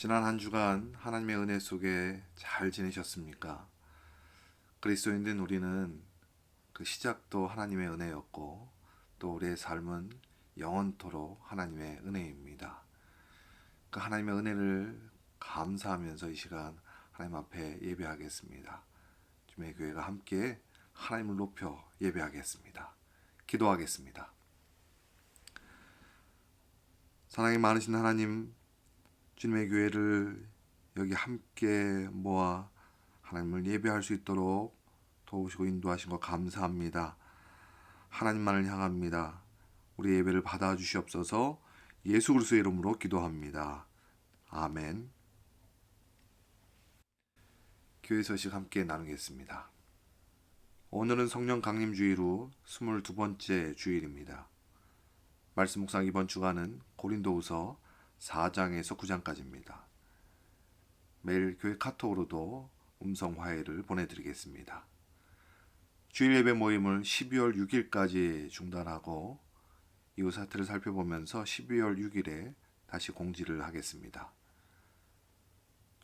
지난 한 주간 하나님의 은혜 속에 잘 지내셨습니까? 그리스도인된 우리는 그 시작도 하나님의 은혜였고 또 우리의 삶은 영원토록 하나님의 은혜입니다. 그 하나님의 은혜를 감사하면서 이 시간 하나님 앞에 예배하겠습니다. 주님의 교회가 함께 하나님을 높여 예배하겠습니다. 기도하겠습니다. 사랑이 많으신 하나님, 주님의 교회를 여기 함께 모아 하나님을 예배할 수 있도록 도우시고 인도하신 것 감사합니다. 하나님만을 향합니다. 우리 예배를 받아주시옵소서. 예수 그리스도의 이름으로 기도합니다. 아멘. 교회 소식 함께 나누겠습니다. 오늘은 성령 강림 주일 후 22번째 주일입니다. 말씀 묵상 이번 주간은 고린도후서 4장에서 9장까지입니다. 매일 교회 카톡으로도 음성 화해를 보내드리겠습니다. 주일 예배 모임을 12월 6일까지 중단하고 이후 사태를 살펴보면서 12월 6일에 다시 공지를 하겠습니다.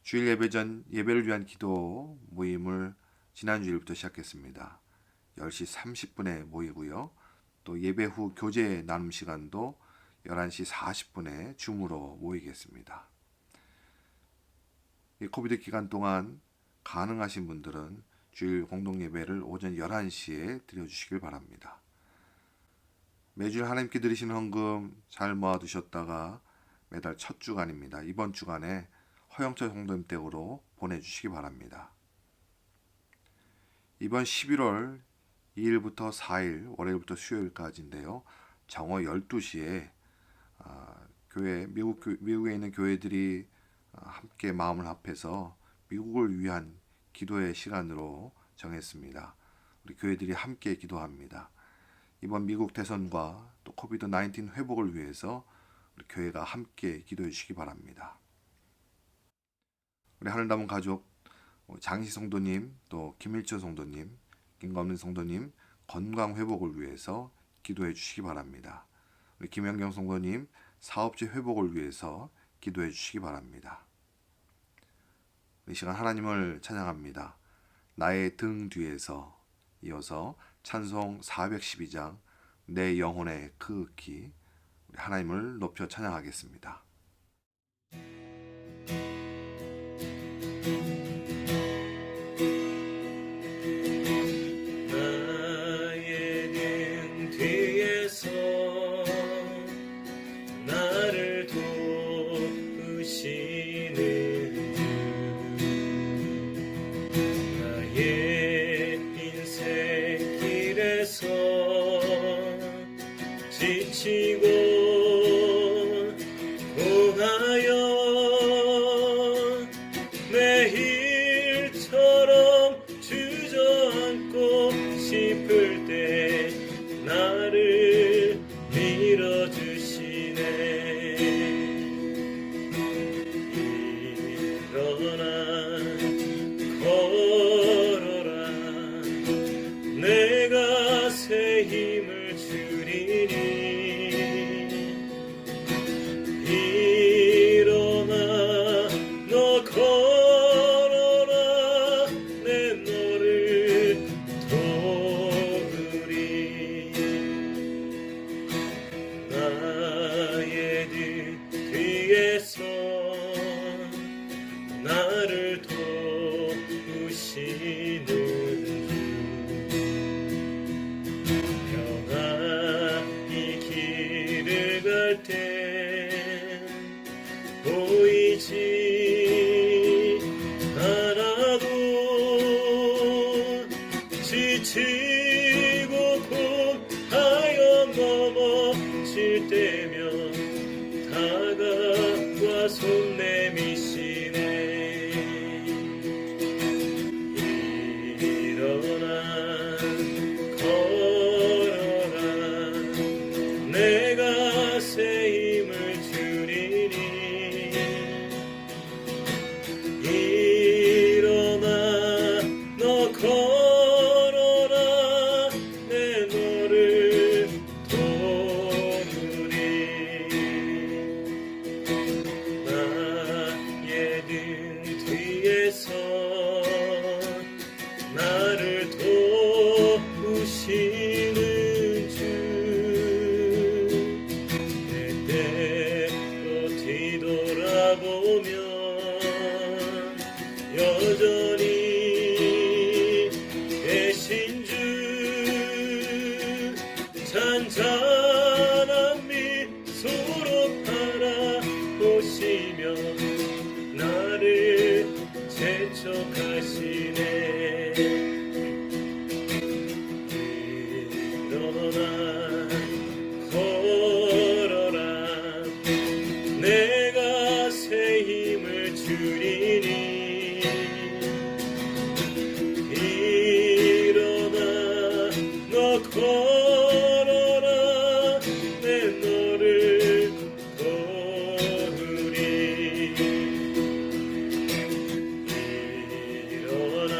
주일 예배 전 예배를 위한 기도 모임을 지난 주일부터 시작했습니다. 10시 30분에 모이고요. 또 예배 후 교제 나눔 시간도 11시 40분에 줌으로 모이겠습니다. 이 코비드 기간 동안 가능하신 분들은 주일 공동예배를 오전 11시에 드려주시길 바랍니다. 매주일 하나님께 드리시는 헌금 잘 모아두셨다가 매달 첫 주간입니다. 이번 주간에 허영철 성도님 댁으로 보내주시기 바랍니다. 이번 11월 2일부터 4일, 월요일부터 수요일까지인데요. 정오 12시에 미국에 있는 교회들이 함께 마음을 합해서 미국을 위한 기도의 시간으로 정했습니다. 우리 교회들이 함께 기도합니다. 이번 미국 대선과 또 코비드-19 회복을 위해서 우리 교회가 함께 기도해 주시기 바랍니다. 우리 하늘 남은 가족 장시 성도님, 또 김일철 성도님, 김건민 성도님 건강 회복을 위해서 기도해 주시기 바랍니다. 우리 김영경 성도님 사업지 회복을 위해서 기도해 주시기 바랍니다. 이 시간 하나님을 찬양합니다. 나의 등 뒤에서 이어서 찬송 412장 내 영혼의 크기 우리 하나님을 높여 찬양하겠습니다. 나의 등 뒤에서 나를 도우시는 나의 인생 길에서 지치고 공하여 매일처럼 주저앉고 싶을 때 나를 밀어주시네. 일어나 걸어라 내가 새 힘을 주리니 일어나 너 걸어라 내 너를 도우리. 나의 등 뒤에서 나를 도우시는 평안히 길을 갈 때 보이지 않아도 지치고 공하여 넘어질 때면 다가와 손 내미시네. 일어나 걸어라 내가 새 힘을 주리니 일어나 너 걸어라 내 너를 도우리. 주시며 나를 재촉하시네. 일어나 걸어라 내가 새 힘을 주리니. 일어나 너 걸어라 내 너를 도우리. 일어나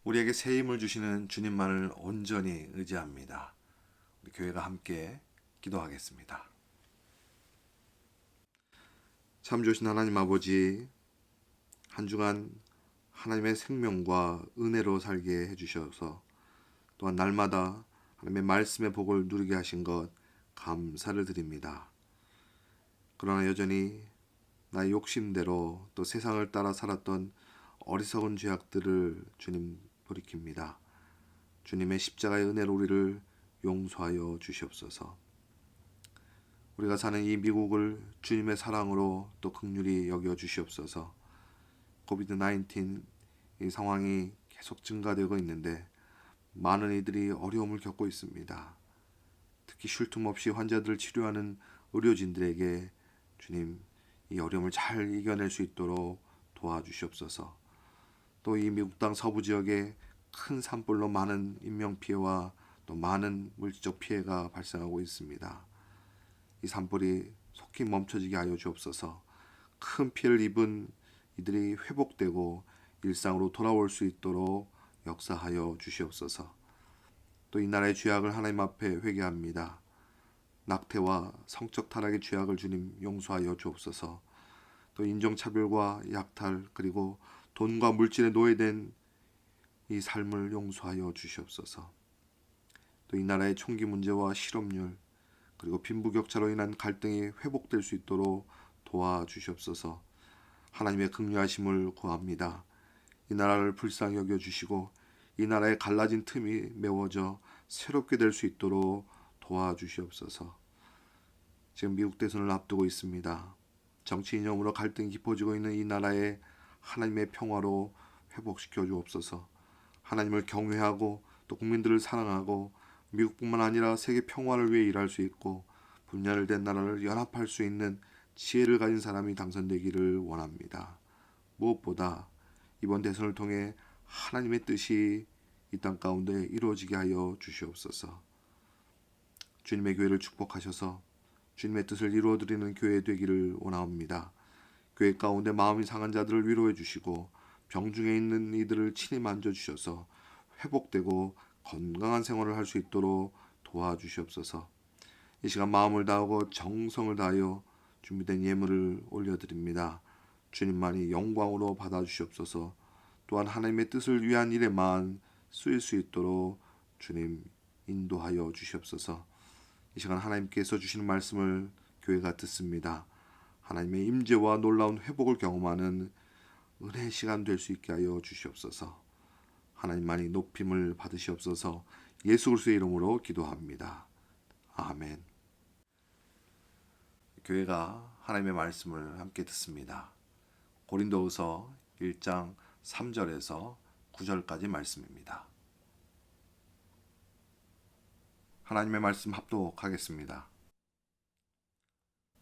우리에게 새 힘을 주시는 주님만을 온전히 의지합니다. 우리 교회가 함께 기도하겠습니다. 참 좋으신 하나님 아버지, 한 주간 하나님의 생명과 은혜로 살게 해주셔서 또한 날마다 하나님의 말씀의 복을 누리게 하신 것 감사를 드립니다. 그러나 여전히 나의 욕심대로 또 세상을 따라 살았던 어리석은 죄악들을 주님 돌이킵니다. 주님의 십자가의 은혜로 우리를 용서하여 주시옵소서. 우리가 사는 이 미국을 주님의 사랑으로 또 긍휼히 여겨 주시옵소서. 코비드-19 이 상황이 계속 증가되고 있는데 많은 이들이 어려움을 겪고 있습니다. 특히 쉴 틈 없이 환자들을 치료하는 의료진들에게 주님 이 어려움을 잘 이겨낼 수 있도록 도와주시옵소서. 또 이 미국 땅 서부 지역에 큰 산불로 많은 인명피해와 또 많은 물질적 피해가 발생하고 있습니다. 이 산불이 속히 멈춰지게 하여 주옵소서. 큰 피해를 입은 이들이 회복되고 일상으로 돌아올 수 있도록 역사하여 주시옵소서. 또 이 나라의 죄악을 하나님 앞에 회개합니다. 낙태와 성적 타락의 죄악을 주님 용서하여 주옵소서. 또 인종차별과 약탈 그리고 돈과 물질에 노예된 이 삶을 용서하여 주시옵소서. 또 이 나라의 총기 문제와 실업률 그리고 빈부격차로 인한 갈등이 회복될 수 있도록 도와주시옵소서. 하나님의 긍휼하심을 구합니다. 이 나라를 불쌍히 여겨주시고 이 나라의 갈라진 틈이 메워져 새롭게 될 수 있도록 도와주시옵소서. 지금 미국 대선을 앞두고 있습니다. 정치 이념으로 갈등이 깊어지고 있는 이 나라에 하나님의 평화로 회복시켜 주옵소서. 하나님을 경외하고 또 국민들을 사랑하고 미국뿐만 아니라 세계 평화를 위해 일할 수 있고 분열된 나라를 연합할 수 있는 지혜를 가진 사람이 당선되기를 원합니다. 무엇보다 이번 대선을 통해 하나님의 뜻이 이 땅 가운데 이루어지게 하여 주시옵소서. 주님의 교회를 축복하셔서 주님의 뜻을 이루어드리는 교회 되기를 원합니다. 교회 가운데 마음이 상한 자들을 위로해 주시고 병중에 있는 이들을 친히 만져주셔서 회복되고 건강한 생활을 할 수 있도록 도와주시옵소서. 이 시간 마음을 다하고 정성을 다하여 준비된 예물을 올려드립니다. 주님만이 영광으로 받아주시옵소서. 또한 하나님의 뜻을 위한 일에만 쓰일 수 있도록 주님 인도하여 주시옵소서. 이 시간 하나님께서 주시는 말씀을 교회가 듣습니다. 하나님의 임재와 놀라운 회복을 경험하는 은혜의 시간 될 수 있게 하여 주시옵소서. 하나님만이 높임을 받으시옵소서. 예수 그리스도의 이름으로 기도합니다. 아멘. 교회가 하나님의 말씀을 함께 듣습니다. 고린도후서 1장 3절에서 9절까지 말씀입니다. 하나님의 말씀 합독하겠습니다.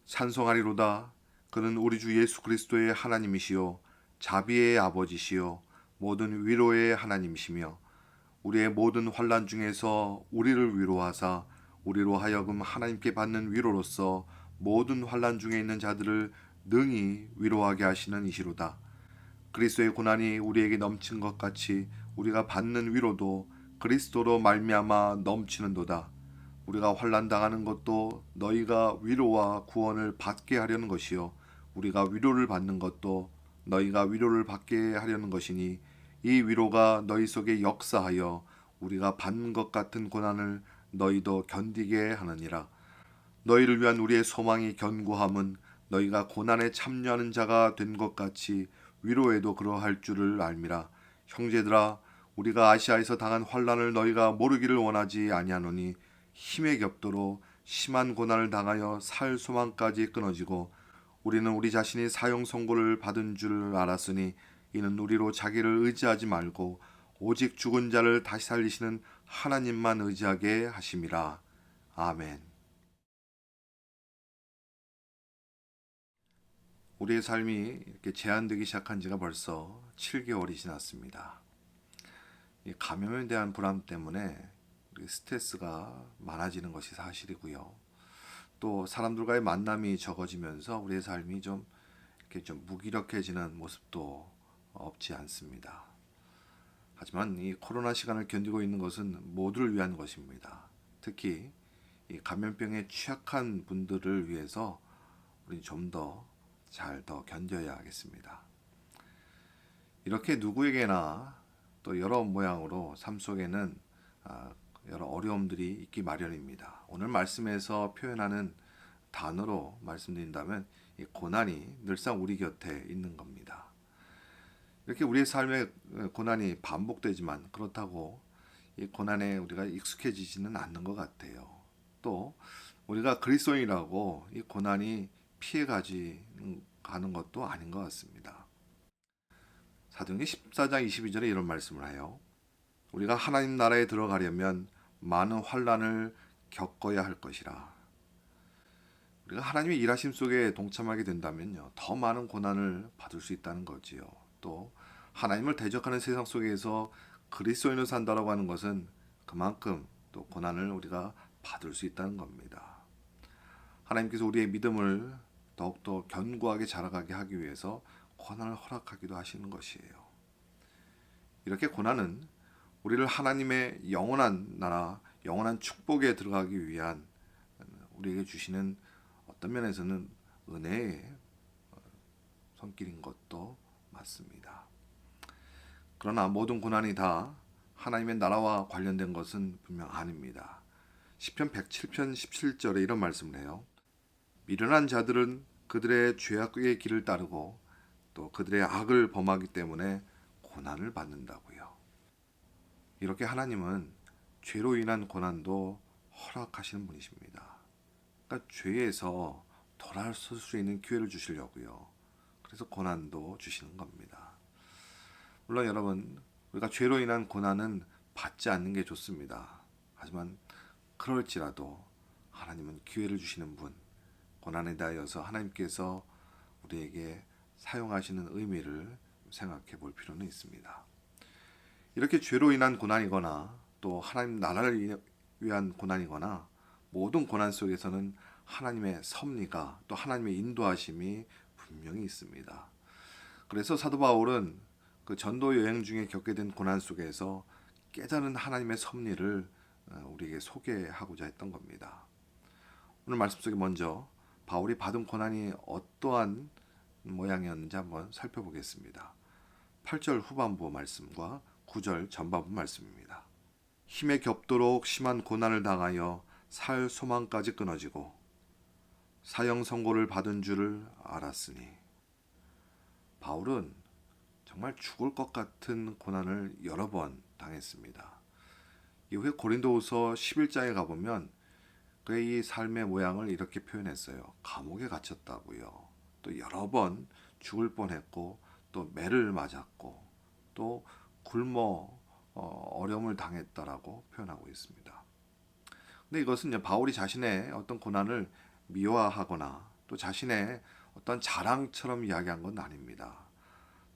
찬송하리로다. 그는 우리 주 예수 그리스도의 하나님이시요 자비의 아버지시요 모든 위로의 하나님이시며 우리의 모든 환난 중에서 우리를 위로하사 우리로 하여금 하나님께 받는 위로로서 모든 환난 중에 있는 자들을 능히 위로하게 하시는 이시로다. 그리스도의 고난이 우리에게 넘친 것 같이 우리가 받는 위로도 그리스도로 말미암아 넘치는도다. 우리가 환난 당하는 것도 너희가 위로와 구원을 받게 하려는 것이요 우리가 위로를 받는 것도 너희가 위로를 받게 하려는 것이니 이 위로가 너희 속에 역사하여 우리가 받는 것 같은 고난을 너희도 견디게 하느니라. 너희를 위한 우리의 소망이 견고함은 너희가 고난에 참여하는 자가 된 것 같이 위로에도 그러할 줄을 알미라. 형제들아, 우리가 아시아에서 당한 환난을 너희가 모르기를 원하지 아니하노니 힘에 겹도록 심한 고난을 당하여 살 소망까지 끊어지고 우리는 우리 자신이 사형 선고를 받은 줄을 알았으니 이는 우리로 자기를 의지하지 말고 오직 죽은 자를 다시 살리시는 하나님만 의지하게 하심이라. 아멘. 우리의 삶이 이렇게 제한되기 시작한 지가 벌써 7개월이 지났습니다. 이 감염에 대한 불안 때문에 우리 스트레스가 많아지는 것이 사실이고요. 또 사람들과의 만남이 적어지면서 우리의 삶이 이렇게 좀 무기력해지는 모습도 없지 않습니다. 하지만 이 코로나 시간을 견디고 있는 것은 모두를 위한 것입니다. 특히 이 감염병에 취약한 분들을 위해서 우리 좀 더 잘 더 견뎌야 하겠습니다. 이렇게 누구에게나 또 여러 모양으로 삶 속에는 여러 어려움들이 있기 마련입니다. 오늘 말씀에서 표현하는 단어로 말씀드린다면 이 고난이 늘상 우리 곁에 있는 겁니다. 이렇게 우리의 삶에 고난이 반복되지만 그렇다고 이 고난에 우리가 익숙해지지는 않는 것 같아요. 또 우리가 그리스도인이라고 이 고난이 피해가지 가는 것도 아닌 것 같습니다. 사도행전 14장 22절에 이런 말씀을 해요. 우리가 하나님 나라에 들어가려면 많은 환난을 겪어야 할 것이라. 우리가 하나님의 일하심 속에 동참하게 된다면요, 더 많은 고난을 받을 수 있다는 거지요. 또 하나님을 대적하는 세상 속에서 그리스도인으로 산다라고 하는 것은 그만큼 또 고난을 우리가 받을 수 있다는 겁니다. 하나님께서 우리의 믿음을 더욱더 견고하게 자라가게 하기 위해서 고난을 허락하기도 하시는 것이에요. 이렇게 고난은 우리를 하나님의 영원한 나라, 영원한 축복에 들어가기 위한 우리에게 주시는 어떤 면에서는 은혜의 손길인 것도 맞습니다. 그러나 모든 고난이 다 하나님의 나라와 관련된 것은 분명 아닙니다. 시편 107편 17절에 이런 말씀을 해요. 미련한 자들은 그들의 죄악의 길을 따르고 또 그들의 악을 범하기 때문에 고난을 받는다고요. 이렇게 하나님은 죄로 인한 고난도 허락하시는 분이십니다. 그러니까 죄에서 돌아설 수 있는 기회를 주시려고요. 그래서 고난도 주시는 겁니다. 물론 여러분, 우리가 죄로 인한 고난은 받지 않는 게 좋습니다. 하지만 그럴지라도 하나님은 기회를 주시는 분, 고난에 대하여서 하나님께서 우리에게 사용하시는 의미를 생각해 볼 필요는 있습니다. 이렇게 죄로 인한 고난이거나 또 하나님 나라를 위한 고난이거나 모든 고난 속에서는 하나님의 섭리가 또 하나님의 인도하심이 분명히 있습니다. 그래서 사도 바울은 그 전도 여행 중에 겪게 된 고난 속에서 깨달은 하나님의 섭리를 우리에게 소개하고자 했던 겁니다. 오늘 말씀 속에 먼저 바울이 받은 고난이 어떠한 모양이었는지 한번 살펴보겠습니다. 8절 후반부 말씀과 9절 전반부 말씀입니다. 힘에 겹도록 심한 고난을 당하여 살 소망까지 끊어지고 사형 선고를 받은 줄을 알았으니. 바울은 정말 죽을 것 같은 고난을 여러 번 당했습니다. 이후에 고린도후서 11장에 가보면 그의 이 삶의 모양을 이렇게 표현했어요. 감옥에 갇혔다고요. 또 여러 번 죽을 뻔했고 또 매를 맞았고 또 굶어 어려움을 당했다라고 표현하고 있습니다. 근데 이것은 이제 바울이 자신의 어떤 고난을 미화하거나 또 자신의 어떤 자랑처럼 이야기한 건 아닙니다.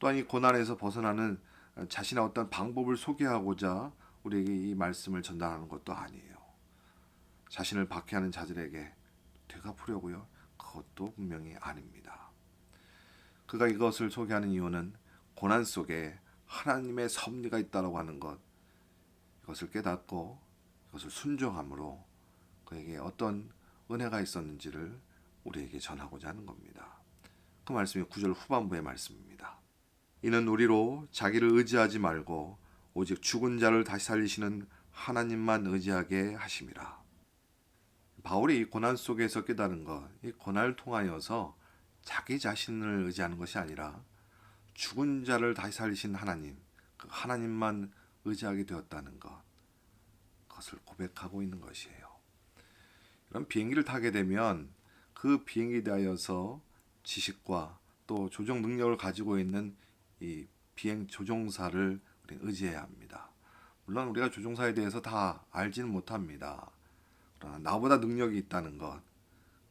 또한 이 고난에서 벗어나는 자신의 어떤 방법을 소개하고자 우리에게 이 말씀을 전달하는 것도 아니에요. 자신을 박해하는 자들에게 되갚으려고요? 그것도 분명히 아닙니다. 그가 이것을 소개하는 이유는 고난 속에 하나님의 섭리가 있다라고 하는 것, 이것을 깨닫고 이것을 순종함으로 그에게 어떤 은혜가 있었는지를 우리에게 전하고자 하는 겁니다. 그 말씀이 9절 후반부의 말씀입니다. 이는 우리로 자기를 의지하지 말고 오직 죽은 자를 다시 살리시는 하나님만 의지하게 하심이라. 바울이 이 고난 속에서 깨달은 것, 이 고난을 통하여서 자기 자신을 의지하는 것이 아니라 죽은 자를 다시 살리신 하나님, 그 하나님만 의지하게 되었다는 것, 그것을 고백하고 있는 것이에요. 이런 비행기를 타게 되면 그 비행기에 대하여서 지식과 또 조종 능력을 가지고 있는 이 비행 조종사를 우리는 의지해야 합니다. 물론 우리가 조종사에 대해서 다 알지는 못합니다. 그러나 나보다 능력이 있다는 것,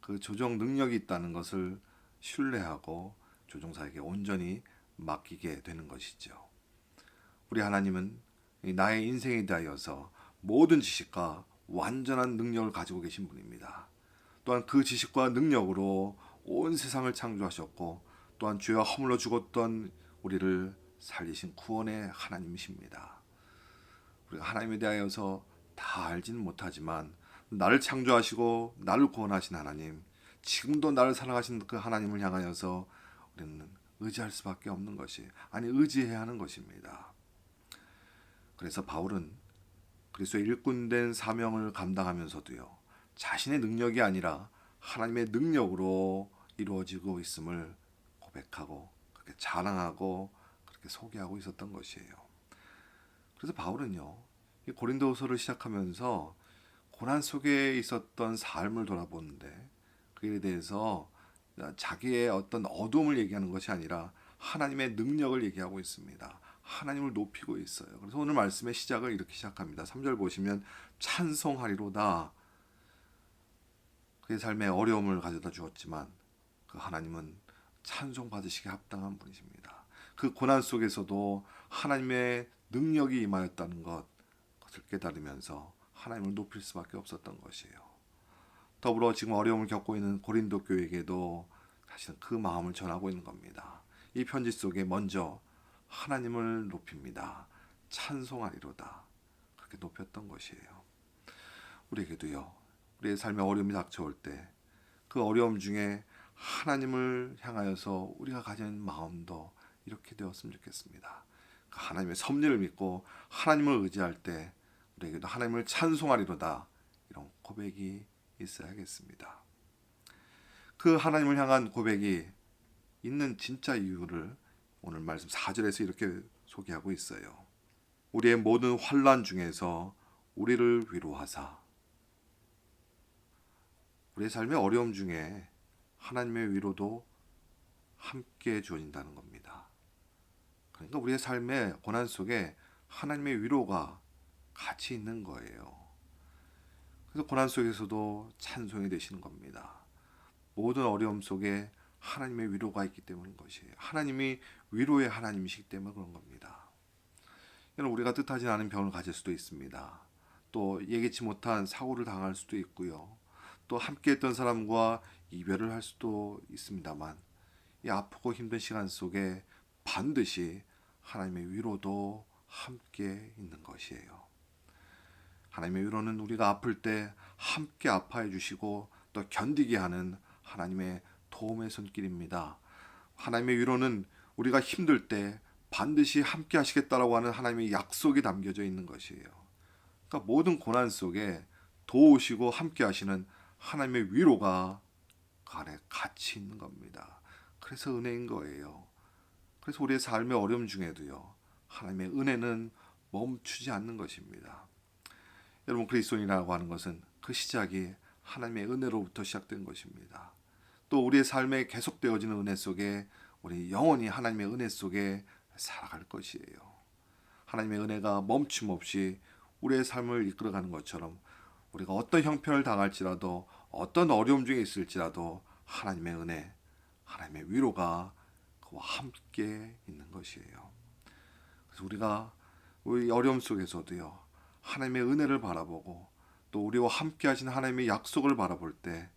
그 조종 능력이 있다는 것을 신뢰하고 조종사에게 온전히 맡기게 되는 것이죠. 우리 하나님은 나의 인생에 대하여서 모든 지식과 완전한 능력을 가지고 계신 분입니다. 또한 그 지식과 능력으로 온 세상을 창조하셨고 또한 죄와 허물로 죽었던 우리를 살리신 구원의 하나님이십니다. 우리가 하나님에 대하여서 다 알지는 못하지만 나를 창조하시고 나를 구원하신 하나님, 지금도 나를 사랑하신 그 하나님을 향하여서 우리는 의지할 수밖에 없는 것이, 아니 의지해야 하는 것입니다. 그래서 바울은 그리스도의 일꾼된 사명을 감당하면서도요, 자신의 능력이 아니라 하나님의 능력으로 이루어지고 있음을 고백하고 그렇게 자랑하고 그렇게 소개하고 있었던 것이에요. 그래서 바울은요, 이 고린도후서를 시작하면서 고난 속에 있었던 삶을 돌아보는데 그에 대해서 자기의 어떤 어둠을 얘기하는 것이 아니라 하나님의 능력을 얘기하고 있습니다. 하나님을 높이고 있어요. 그래서 오늘 말씀의 시작을 이렇게 시작합니다. 3절 보시면 찬송하리로다. 그의 삶에 어려움을 가져다 주었지만 그 하나님은 찬송 받으시기에 합당한 분이십니다. 그 고난 속에서도 하나님의 능력이 임하였다는 것을 깨달으면서 하나님을 높일 수밖에 없었던 것이에요. 더불어 지금 어려움을 겪고 있는 고린도 교회에게도 사실은 그 마음을 전하고 있는 겁니다. 이 편지 속에 먼저 하나님을 높입니다. 찬송하리로다. 그렇게 높였던 것이에요. 우리에게도요, 우리의 삶에 어려움이 닥쳐올 때 그 어려움 중에 하나님을 향하여서 우리가 가진 마음도 이렇게 되었으면 좋겠습니다. 그 하나님의 섭리를 믿고 하나님을 의지할 때 우리에게도 하나님을 찬송하리로다, 이런 고백이 있어야겠습니다. 그 하나님을 향한 고백이 있는 진짜 이유를 오늘 말씀 4절에서 이렇게 소개하고 있어요. 우리의 모든 환난 중에서 우리를 위로하사. 우리의 삶의 어려움 중에 하나님의 위로도 함께 주어진다는 겁니다. 그러니까 우리의 삶의 고난 속에 하나님의 위로가 같이 있는 거예요. 그래서 고난 속에서도 찬송이 되시는 겁니다. 모든 어려움 속에 하나님의 위로가 있기 때문인 것이에요. 하나님이 위로의 하나님이시기 때문에 그런 겁니다. 여러분, 우리가 뜻하지 않은 병을 가질 수도 있습니다. 또 예기치 못한 사고를 당할 수도 있고요. 또 함께했던 사람과 이별을 할 수도 있습니다만 이 아프고 힘든 시간 속에 반드시 하나님의 위로도 함께 있는 것이에요. 하나님의 위로는 우리가 아플 때 함께 아파해 주시고 또 견디게 하는 하나님의 도움의 손길입니다. 하나님의 위로는 우리가 힘들 때 반드시 함께 하시겠다라고 하는 하나님의 약속이 담겨져 있는 것이에요. 그러니까 모든 고난 속에 도우시고 함께 하시는 하나님의 위로가 그 안에 같이 있는 겁니다. 그래서 은혜인 거예요. 그래서 우리의 삶의 어려움 중에도요, 하나님의 은혜는 멈추지 않는 것입니다. 여러분, 그리스도인이라고 하는 것은 그 시작이 하나님의 은혜로부터 시작된 것입니다. 또 우리의 삶에 계속되어지는 은혜 속에 우리 영원히 하나님의 은혜 속에 살아갈 것이에요. 하나님의 은혜가 멈춤 없이 우리의 삶을 이끌어가는 것처럼 우리가 어떤 형편을 당할지라도 어떤 어려움 중에 있을지라도 하나님의 은혜, 하나님의 위로가 그와 함께 있는 것이에요. 그래서 우리가 우리 어려움 속에서도요, 하나님의 은혜를 바라보고 또 우리와 함께 하신 하나님의 약속을 바라볼 때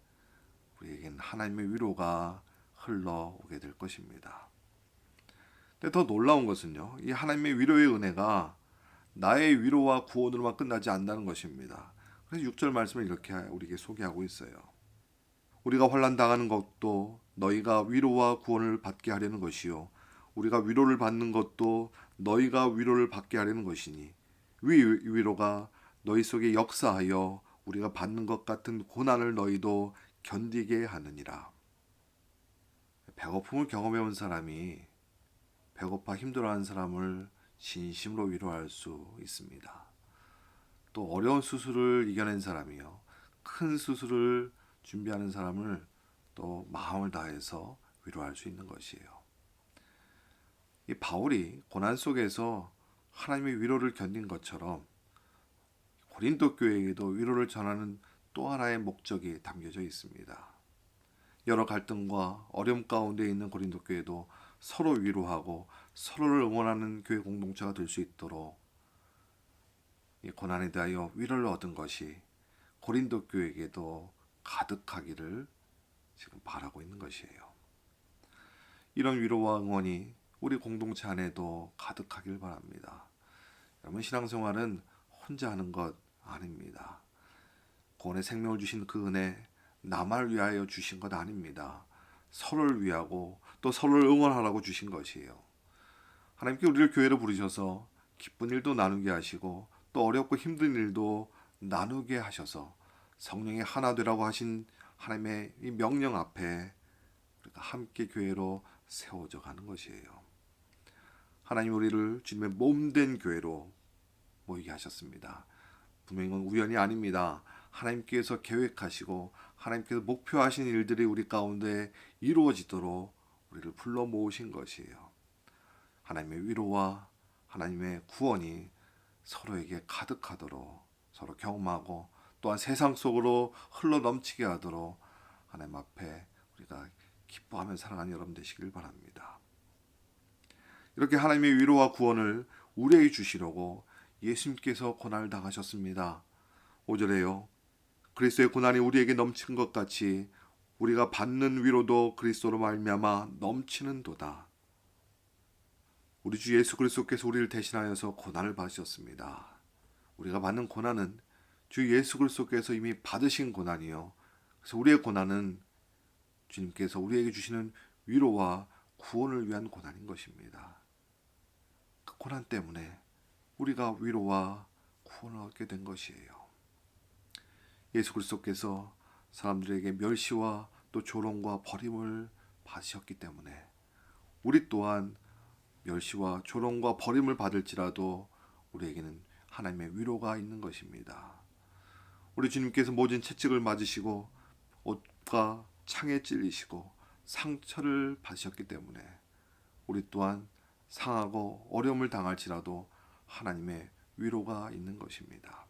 우리에겐 하나님의 위로가 흘러오게 될 것입니다. 근데 더 놀라운 것은요, 이 하나님의 위로의 은혜가 나의 위로와 구원으로만 끝나지 않는다는 것입니다. 그래서 6절 말씀을 이렇게 우리에게 소개하고 있어요. 우리가 환난 당하는 것도 너희가 위로와 구원을 받게 하려는 것이요, 우리가 위로를 받는 것도 너희가 위로를 받게 하려는 것이니 위로가 너희 속에 역사하여 우리가 받는 것 같은 고난을 너희도 견디게 하느니라. 배고픔을 경험해온 사람이 배고파 힘들어하는 사람을 진심으로 위로할 수 있습니다. 또 어려운 수술을 이겨낸 사람이요, 큰 수술을 준비하는 사람을 또 마음을 다해서 위로할 수 있는 것이에요. 이 바울이 고난 속에서 하나님의 위로를 견딘 것처럼 고린도 교회에게도 위로를 전하는 또 하나의 목적이 담겨져 있습니다. 여러 갈등과 어려움 가운데 있는 고린도 교회도 서로 위로하고 서로를 응원하는 교회 공동체가 될 수 있도록 이 고난에 대하여 위로를 얻은 것이 고린도 교회에게도 가득하기를 지금 바라고 있는 것이에요. 이런 위로와 응원이 우리 공동체 안에도 가득하길 바랍니다. 여러분, 신앙생활은 혼자 하는 것 아닙니다. 구원의 생명을 주신 그 은혜 나만을 위하여 주신 것 아닙니다. 서로를 위하고 또 서로를 응원하라고 주신 것이에요. 하나님께 우리를 교회로 부르셔서 기쁜 일도 나누게 하시고 또 어렵고 힘든 일도 나누게 하셔서 성령이 하나 되라고 하신 하나님의 이 명령 앞에 우리가 함께 교회로 세워져 가는 것이에요. 하나님 우리를 주님의 몸된 교회로 모이게 하셨습니다. 분명히 이건 우연이 아닙니다. 하나님께서 계획하시고 하나님께서 목표하신 일들이 우리 가운데 이루어지도록 우리를 불러 모으신 것이에요. 하나님의 위로와 하나님의 구원이 서로에게 가득하도록 서로 경험하고 또한 세상 속으로 흘러 넘치게 하도록 하나님 앞에 우리가 기뻐하며 살아가는 여러분 되시길 바랍니다. 이렇게 하나님의 위로와 구원을 우리에게 주시려고 예수님께서 고난을 당하셨습니다. 5절에요. 그리스도의 고난이 우리에게 넘친 것 같이 우리가 받는 위로도 그리스도로 말미암아 넘치는도다. 우리 주 예수 그리스도께서 우리를 대신하여서 고난을 받으셨습니다. 우리가 받는 고난은 주 예수 그리스도께서 이미 받으신 고난이요. 그래서 우리의 고난은 주님께서 우리에게 주시는 위로와 구원을 위한 고난인 것입니다. 그 고난 때문에 우리가 위로와 구원을 얻게 된 것이에요. 예수 그리스도께서 사람들에게 멸시와 또 조롱과 버림을 받으셨기 때문에 우리 또한 멸시와 조롱과 버림을 받을지라도 우리에게는 하나님의 위로가 있는 것입니다. 우리 주님께서 모진 채찍을 맞으시고 옷과 창에 찔리시고 상처를 받으셨기 때문에 우리 또한 상하고 어려움을 당할지라도 하나님의 위로가 있는 것입니다.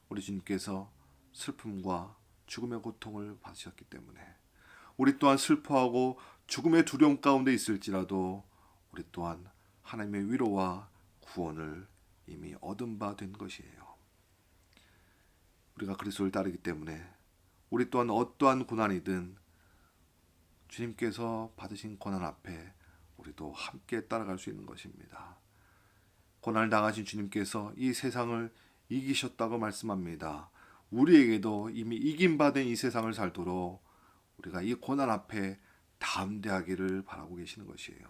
우리 주님께서 슬픔과 죽음의 고통을 받으셨기 때문에 우리 또한 슬퍼하고 죽음의 두려움 가운데 있을지라도 우리 또한 하나님의 위로와 구원을 이미 얻은 바 된 것이에요. 우리가 그리스도를 따르기 때문에 우리 또한 어떠한 고난이든 주님께서 받으신 고난 앞에 우리도 함께 따라갈 수 있는 것입니다. 고난을 당하신 주님께서 이 세상을 이기셨다고 말씀합니다. 우리에게도 이미 이긴 바 된 이 세상을 살도록 우리가 이 고난 앞에 담대하기를 바라고 계시는 것이에요.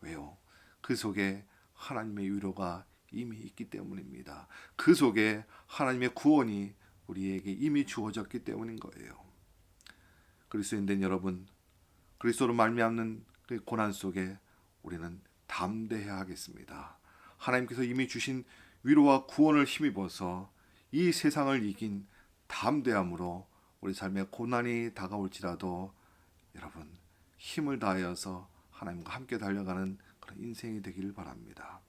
왜요? 그 속에 하나님의 위로가 이미 있기 때문입니다. 그 속에 하나님의 구원이 우리에게 이미 주어졌기 때문인 거예요. 그리스도인 된 여러분, 그리스도로 말미암는 그 고난 속에 우리는 담대해야 하겠습니다. 하나님께서 이미 주신 위로와 구원을 힘입어서 이 세상을 이긴 담대함으로 우리 삶에 고난이 다가올지라도 여러분 힘을 다하여서 하나님과 함께 달려가는 그런 인생이 되기를 바랍니다.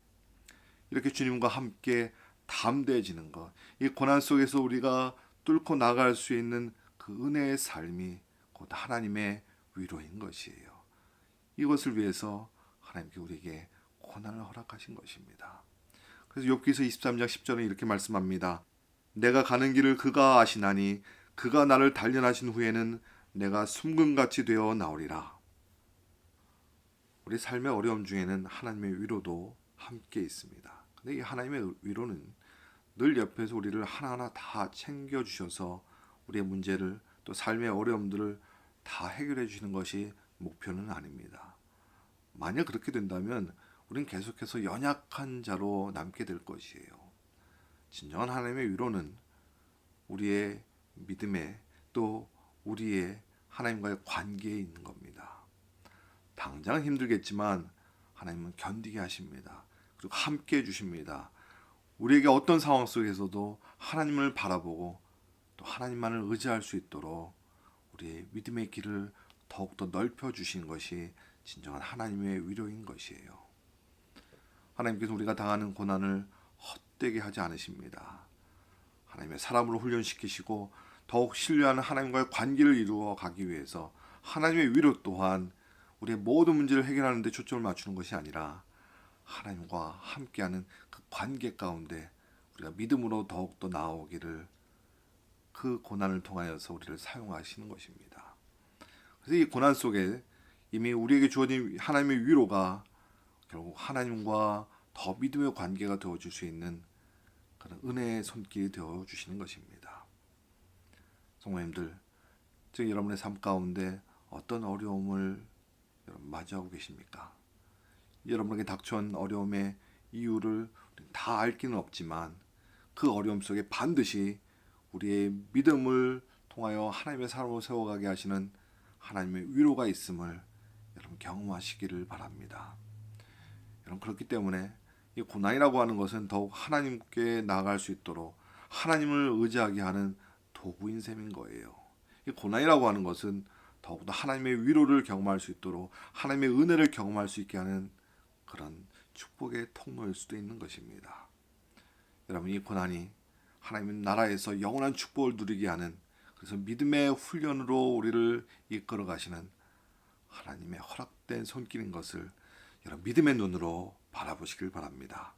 이렇게 주님과 함께 담대해지는 것, 이 고난 속에서 우리가 뚫고 나갈 수 있는 그 은혜의 삶이 곧 하나님의 위로인 것이에요. 이것을 위해서 하나님께 우리에게 고난을 허락하신 것입니다. 그래서 욥기서 23장 10절에 이렇게 말씀합니다. 내가 가는 길을 그가 아시나니 그가 나를 단련하신 후에는 내가 숨금같이 되어 나오리라. 우리 삶의 어려움 중에는 하나님의 위로도 함께 있습니다. 근데 이 하나님의 위로는 늘 옆에서 우리를 하나하나 다 챙겨주셔서 우리의 문제를 또 삶의 어려움들을 다 해결해 주시는 것이 목표는 아닙니다. 만약 그렇게 된다면 우리는 계속해서 연약한 자로 남게 될 것이에요. 진정한 하나님의 위로는 우리의 믿음에 또 우리의 하나님과의 관계에 있는 겁니다. 당장은 힘들겠지만 하나님은 견디게 하십니다. 그리고 함께 해주십니다. 우리에게 어떤 상황 속에서도 하나님을 바라보고 또 하나님만을 의지할 수 있도록 우리의 믿음의 길을 더욱더 넓혀주신 것이 진정한 하나님의 위로인 것이에요. 하나님께서 우리가 당하는 고난을 헛되게 하지 않으십니다. 하나님의 사람으로 훈련시키시고 더욱 신뢰하는 하나님과의 관계를 이루어 가기 위해서 하나님의 위로 또한 우리의 모든 문제를 해결하는 데 초점을 맞추는 것이 아니라 하나님과 함께하는 그 관계 가운데 우리가 믿음으로 더욱더 나아오기를 그 고난을 통하여서 우리를 사용하시는 것입니다. 그래서 이 고난 속에 이미 우리에게 주어진 하나님의 위로가 결국 하나님과 더 믿음의 관계가 되어줄 수 있는 그런 은혜의 손길이 되어주시는 것입니다. 성도님들, 지금 여러분의 삶 가운데 어떤 어려움을 여러분 맞이하고 계십니까? 여러분에게 닥쳐온 어려움의 이유를 다 알 길은 없지만 그 어려움 속에 반드시 우리의 믿음을 통하여 하나님의 사람으로 세워가게 하시는 하나님의 위로가 있음을 여러분 경험하시기를 바랍니다. 여러분, 그렇기 때문에 이 고난이라고 하는 것은 더욱 하나님께 나아갈 수 있도록 하나님을 의지하게 하는 도구인 셈인 거예요. 이 고난이라고 하는 것은 더욱더 하나님의 위로를 경험할 수 있도록 하나님의 은혜를 경험할 수 있게 하는 그런 축복의 통로일 수도 있는 것입니다. 여러분, 이 고난이 하나님 나라에서 영원한 축복을 누리게 하는, 그래서 믿음의 훈련으로 우리를 이끌어 가시는 하나님의 허락된 손길인 것을 여러분 믿음의 눈으로 바라보시길 바랍니다.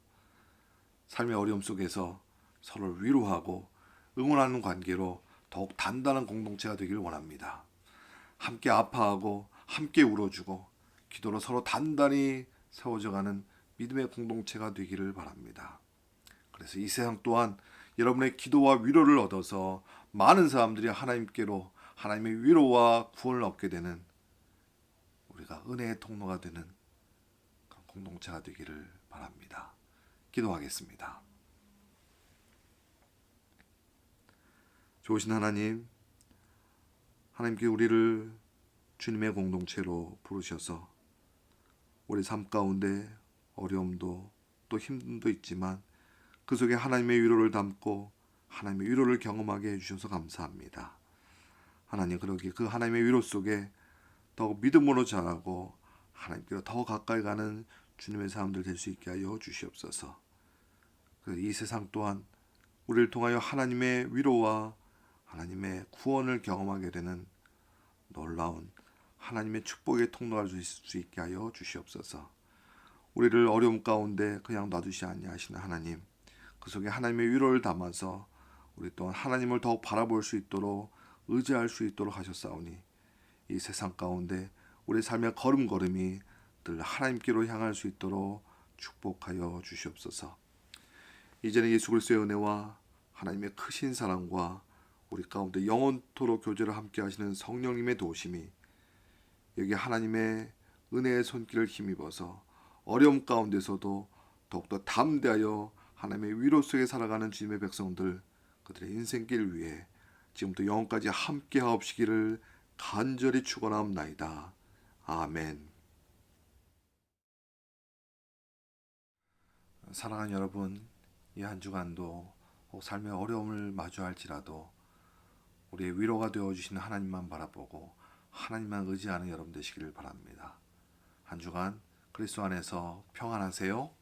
삶의 어려움 속에서 서로를 위로하고 응원하는 관계로 더욱 단단한 공동체가 되길 원합니다. 함께 아파하고 함께 울어주고 기도로 서로 단단히 세워져가는 믿음의 공동체가 되기를 바랍니다. 그래서 이 세상 또한 여러분의 기도와 위로를 얻어서 많은 사람들이 하나님께로 하나님의 위로와 구원을 얻게 되는, 우리가 은혜의 통로가 되는 그런 공동체가 되기를 바랍니다. 기도하겠습니다. 좋으신 하나님, 하나님께 우리를 주님의 공동체로 부르셔서 우리 삶 가운데 어려움도 또 힘듦도 있지만 그 속에 하나님의 위로를 담고 하나님의 위로를 경험하게 해주셔서 감사합니다. 하나님, 그러기 그 하나님의 위로 속에 더욱 믿음으로 자라고 하나님께로 더 가까이 가는 주님의 사람들 될 수 있게 하여 주시옵소서. 이 세상 또한 우리를 통하여 하나님의 위로와 하나님의 구원을 경험하게 되는 놀라운 하나님의 축복의 통로가 될 수 있게 하여 주시옵소서. 우리를 어려움 가운데 그냥 놔두시 아니하시는 하나님, 그 속에 하나님의 위로를 담아서 우리 또한 하나님을 더욱 바라볼 수 있도록 의지할 수 있도록 하셨사오니 이 세상 가운데 우리 삶의 걸음걸음이 늘 하나님께로 향할 수 있도록 축복하여 주시옵소서. 이제는 예수 그리스도의 은혜와 하나님의 크신 사랑과 우리 가운데 영원토록 교제를 함께 하시는 성령님의 도우심이 여기 하나님의 은혜의 손길을 힘입어서 어려움 가운데서도 더욱더 담대하여 하나님의 위로 속에 살아가는 주님의 백성들, 그들의 인생길 위해 지금부터 영원까지 함께 하옵시기를 간절히 축원하옵나이다. 아멘. 사랑하는 여러분, 이 한 주간도 혹 삶의 어려움을 마주할지라도 우리의 위로가 되어주시는 하나님만 바라보고 하나님만 의지하는 여러분 되시기를 바랍니다. 한 주간 그리스도 안에서 평안하세요.